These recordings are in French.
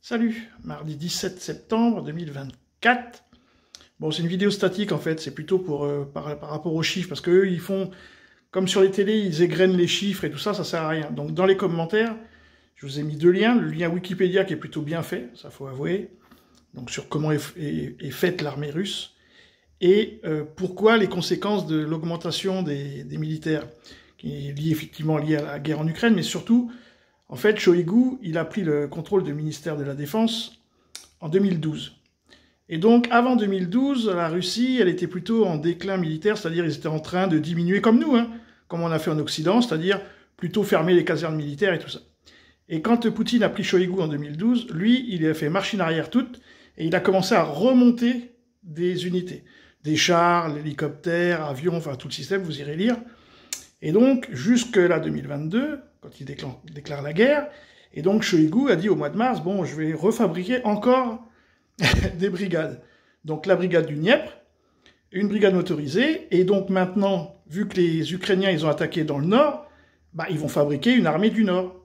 Salut, mardi 17 septembre 2024. Bon, c'est une vidéo statique en fait, c'est plutôt pour par rapport aux chiffres, parce qu'eux, ils font, comme sur les télés, ils égrènent les chiffres et tout ça, ça sert à rien. Donc dans les commentaires, je vous ai mis deux liens, le lien Wikipédia qui est plutôt bien fait, ça faut avouer, donc sur comment est faite l'armée russe, et pourquoi les conséquences de l'augmentation des militaires, qui est effectivement liée à la guerre en Ukraine, mais surtout, en fait, Shoigu, il a pris le contrôle du ministère de la Défense en 2012. Et donc, avant 2012, la Russie, elle était plutôt en déclin militaire, c'est-à-dire ils étaient en train de diminuer comme nous, hein, comme on a fait en Occident, c'est-à-dire plutôt fermer les casernes militaires et tout ça. Et quand Poutine a pris Shoigu en 2012, lui, il a fait machine arrière toute, et il a commencé à remonter des unités. Des chars, l'hélicoptère, avions, enfin tout le système, vous irez lire. Et donc, jusque là 2022, quand il déclare la guerre, et donc Shoigu a dit au mois de mars, bon, je vais refabriquer encore des brigades. Donc la brigade du Dniepr, une brigade motorisée, et donc maintenant, vu que les Ukrainiens ils ont attaqué dans le nord, bah, ils vont fabriquer une armée du nord.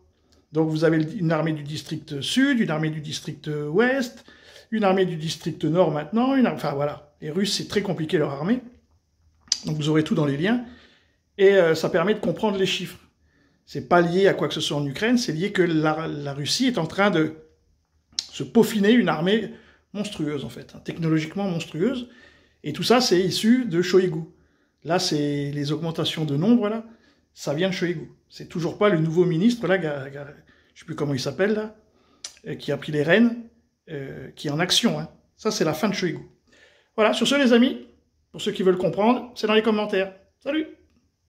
Donc vous avez une armée du district sud, une armée du district ouest, une armée du district nord maintenant, enfin voilà. Les Russes, c'est très compliqué leur armée, donc vous aurez tout dans les liens, et ça permet de comprendre les chiffres. C'est pas lié à quoi que ce soit en Ukraine, c'est lié que la Russie est en train de se peaufiner une armée monstrueuse, en fait, hein, technologiquement monstrueuse. Et tout ça, c'est issu de Shoigu. Là, c'est les augmentations de nombre, là, ça vient de Shoigu. C'est toujours pas le nouveau ministre, là, je sais plus comment il s'appelle, là, qui a pris les rênes, qui est en action. Hein. Ça, c'est la fin de Shoigu. Voilà, sur ce, les amis, pour ceux qui veulent comprendre, c'est dans les commentaires. Salut!